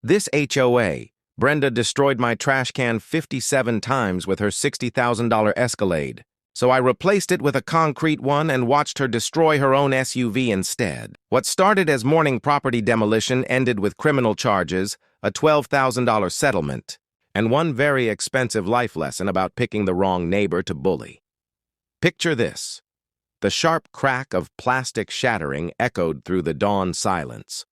This HOA, Brenda destroyed my trash can 57 times with her $60,000 Escalade, so I replaced it with a concrete one and watched her destroy her own SUV instead. What started as morning property demolition ended with criminal charges, a $12,000 settlement, and one very expensive life lesson about picking the wrong neighbor to bully. Picture this. The sharp crack of plastic shattering echoed through the dawn silence,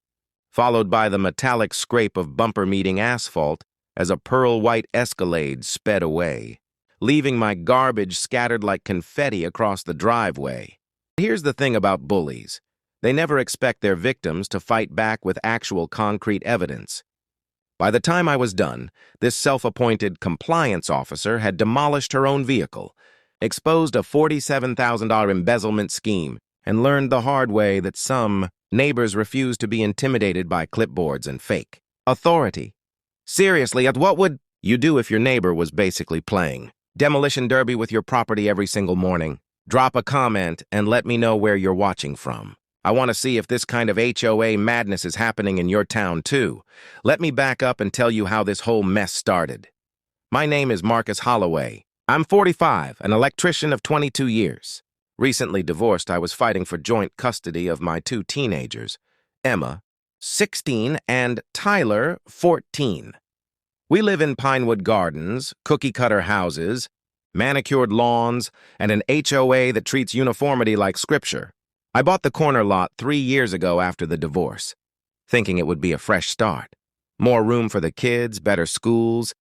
followed by the metallic scrape of bumper-meeting asphalt as a pearl-white Escalade sped away, leaving my garbage scattered like confetti across the driveway. Here's the thing about bullies. They never expect their victims to fight back with actual concrete evidence. By the time I was done, this self-appointed compliance officer had demolished her own vehicle, exposed a $47,000 embezzlement scheme, and learned the hard way that some neighbors refuse to be intimidated by clipboards and fake authority. Seriously, what would you do if your neighbor was basically playing demolition derby with your property every single morning? Drop a comment and let me know where you're watching from. I want to see if this kind of HOA madness is happening in your town too. Let me back up and tell you how this whole mess started. My name is Marcus Holloway. I'm 45, an electrician of 22 years. Recently divorced, I was fighting for joint custody of my two teenagers, Emma, 16, and Tyler, 14. We live in Pinewood Gardens, cookie-cutter houses, manicured lawns, and an HOA that treats uniformity like scripture. I bought the corner lot 3 years ago after the divorce, thinking it would be a fresh start. More room for the kids, better schools,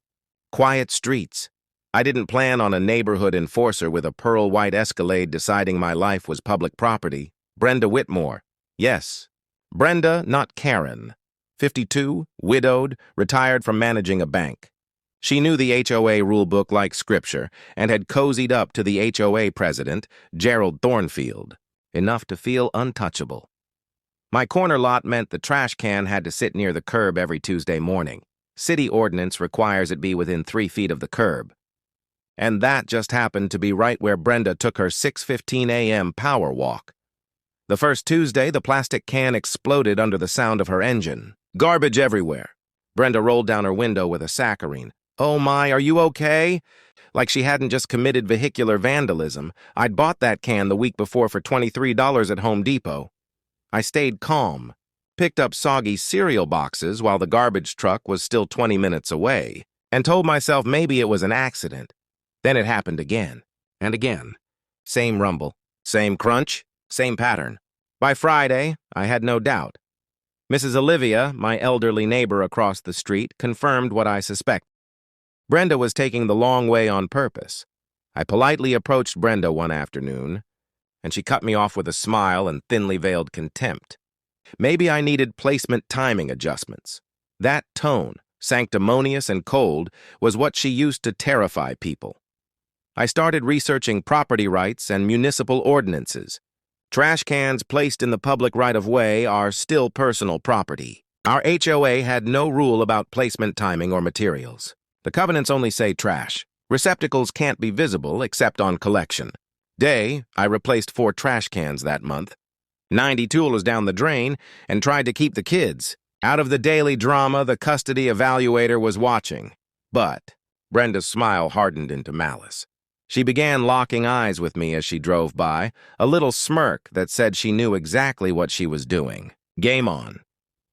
quiet streets. I didn't plan on a neighborhood enforcer with a pearl-white Escalade deciding my life was public property. Brenda Whitmore. Yes, Brenda, not Karen. 52, widowed, retired from managing a bank. She knew the HOA rulebook like scripture and had cozied up to the HOA president, Gerald Thornfield, enough to feel untouchable. My corner lot meant the trash can had to sit near the curb every Tuesday morning. City ordinance requires it be within 3 feet of the curb. And that just happened to be right where Brenda took her 6:15 a.m. power walk. The first Tuesday, the plastic can exploded under the sound of her engine. Garbage everywhere. Brenda rolled down her window with a saccharine. "Oh my, are you okay?" Like she hadn't just committed vehicular vandalism. I'd bought that can the week before for $23 at Home Depot. I stayed calm, picked up soggy cereal boxes while the garbage truck was still 20 minutes away, and told myself maybe it was an accident. Then it happened again and again. Same rumble, same crunch, same pattern. By Friday, I had no doubt. Mrs. Olivia, my elderly neighbor across the street, confirmed what I suspected. Brenda was taking the long way on purpose. I politely approached Brenda one afternoon, and she cut me off with a smile and thinly veiled contempt. Maybe I needed placement timing adjustments. That tone, sanctimonious and cold, was what she used to terrify people. I started researching property rights and municipal ordinances. Trash cans placed in the public right-of-way are still personal property. Our HOA had no rule about placement timing or materials. The covenants only say trash. Receptacles can't be visible except on collection day. I replaced 4 trash cans that month. 90 tools down the drain and tried to keep the kids out of the daily drama. The custody evaluator was watching. But Brenda's smile hardened into malice. She began locking eyes with me as she drove by, a little smirk that said she knew exactly what she was doing. Game on.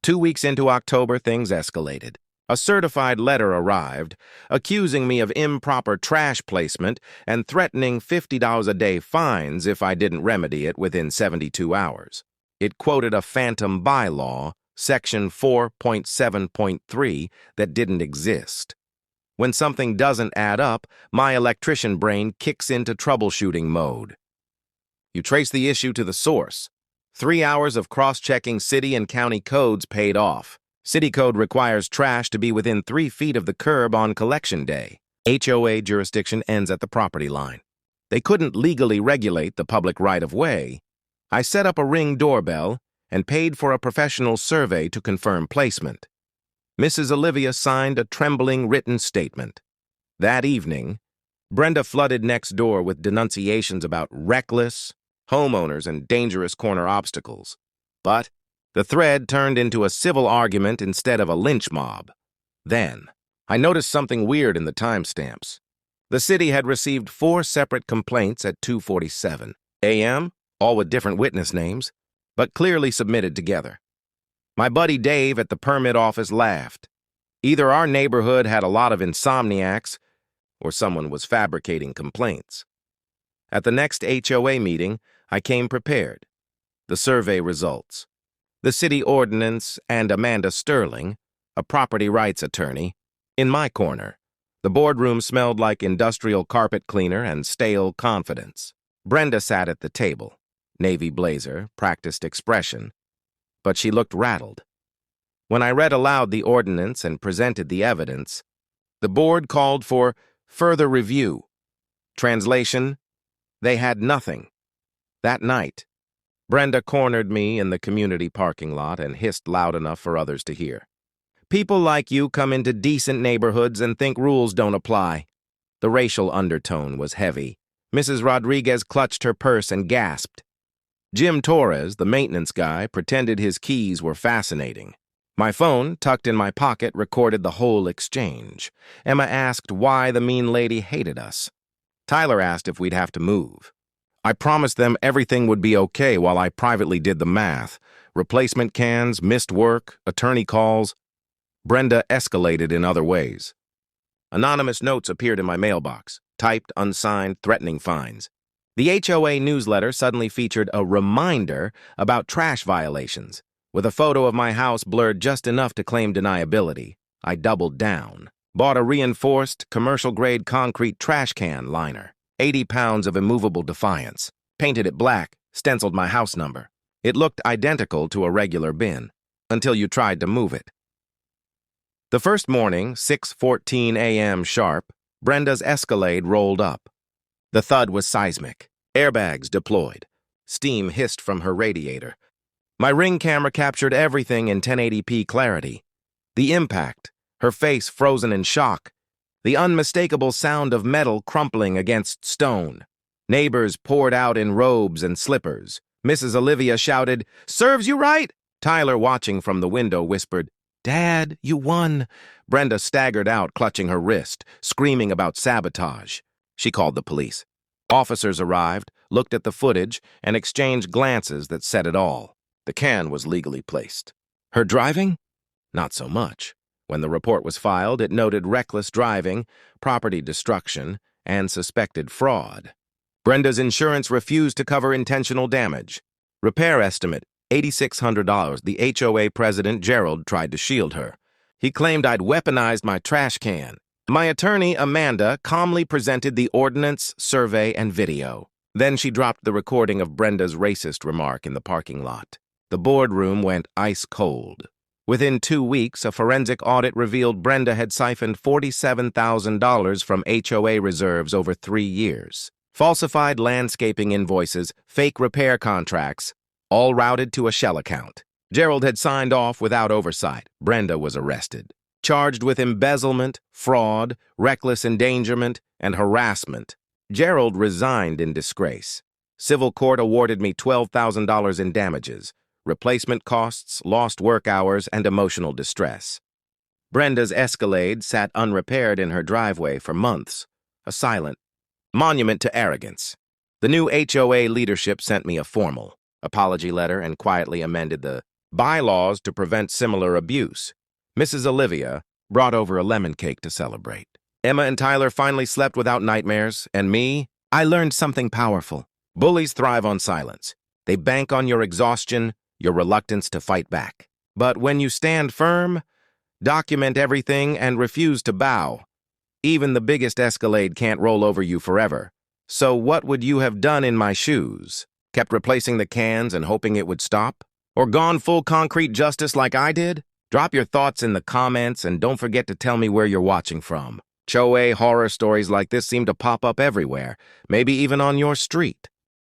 2 weeks into October, things escalated. A certified letter arrived, accusing me of improper trash placement and threatening $50 a day fines if I didn't remedy it within 72 hours. It quoted a phantom bylaw, Section 4.7.3, that didn't exist. When something doesn't add up, my electrician brain kicks into troubleshooting mode. You trace the issue to the source. 3 hours of cross-checking city and county codes paid off. City code requires trash to be within 3 feet of the curb on collection day. HOA jurisdiction ends at the property line. They couldn't legally regulate the public right-of-way. I set up a Ring doorbell and paid for a professional survey to confirm placement. Mrs. Olivia signed a trembling written statement. That evening, Brenda flooded next door with denunciations about reckless homeowners and dangerous corner obstacles. But The thread turned into a civil argument instead of a lynch mob. Then, I noticed something weird in the timestamps. The city had received 4 separate complaints at 2:47 a.m., all with different witness names, but clearly submitted together. My buddy Dave at the permit office laughed. Either our neighborhood had a lot of insomniacs, or someone was fabricating complaints. At the next HOA meeting, I came prepared. The survey results. The city ordinance and Amanda Sterling, a property rights attorney, in my corner. The boardroom smelled like industrial carpet cleaner and stale confidence. Brenda sat at the table, navy blazer, practiced expression, but she looked rattled. When I read aloud the ordinance and presented the evidence, the board called for further review. Translation: they had nothing. That night, Brenda cornered me in the community parking lot and hissed loud enough for others to hear. People like you come into decent neighborhoods and think rules don't apply. The racial undertone was heavy. Mrs. Rodriguez clutched her purse and gasped. Jim Torres, the maintenance guy, pretended his keys were fascinating. My phone, tucked in my pocket, recorded the whole exchange. Emma asked why the mean lady hated us. Tyler asked if we'd have to move. I promised them everything would be okay while I privately did the math. Replacement cans, missed work, attorney calls. Brenda escalated in other ways. Anonymous notes appeared in my mailbox, typed, unsigned, threatening fines. The HOA newsletter suddenly featured a reminder about trash violations, with a photo of my house blurred just enough to claim deniability. I doubled down. Bought a reinforced, commercial-grade concrete trash can liner. 80 pounds of immovable defiance. Painted it black, stenciled my house number. It looked identical to a regular bin, until you tried to move it. The first morning, 6:14 a.m. sharp, Brenda's Escalade rolled up. The thud was seismic. Airbags deployed. Steam hissed from her radiator. My Ring camera captured everything in 1080p clarity. The impact, her face frozen in shock, the unmistakable sound of metal crumpling against stone. Neighbors poured out in robes and slippers. Mrs. Olivia shouted, "Serves you right!" Tyler, watching from the window, whispered, "Dad, you won." Brenda staggered out, clutching her wrist, screaming about sabotage. She called the police. Officers arrived, looked at the footage, and exchanged glances that said it all. The can was legally placed. Her driving? Not so much. When the report was filed, it noted reckless driving, property destruction, and suspected fraud. Brenda's insurance refused to cover intentional damage. Repair estimate, $8,600. The HOA president, Gerald, tried to shield her. He claimed I'd weaponized my trash can. My attorney, Amanda, calmly presented the ordinance, survey, and video. Then she dropped the recording of Brenda's racist remark in the parking lot. The boardroom went ice cold. Within 2 weeks, a forensic audit revealed Brenda had siphoned $47,000 from HOA reserves over 3 years. Falsified landscaping invoices, fake repair contracts, all routed to a shell account. Gerald had signed off without oversight. Brenda was arrested, charged with embezzlement, fraud, reckless endangerment, and harassment. Gerald resigned in disgrace. Civil court awarded me $12,000 in damages, replacement costs, lost work hours, and emotional distress. Brenda's Escalade sat unrepaired in her driveway for months, a silent monument to arrogance. The new HOA leadership sent me a formal apology letter and quietly amended the bylaws to prevent similar abuse. Mrs. Olivia brought over a lemon cake to celebrate. Emma and Tyler finally slept without nightmares, and me, I learned something powerful. Bullies thrive on silence. They bank on your exhaustion, your reluctance to fight back. But when you stand firm, document everything, and refuse to bow, even the biggest Escalade can't roll over you forever. So what would you have done in my shoes? Kept replacing the cans and hoping it would stop? Or gone full concrete justice like I did? Drop your thoughts in the comments and don't forget to tell me where you're watching from. HOA horror stories like this seem to pop up everywhere, maybe even on your street.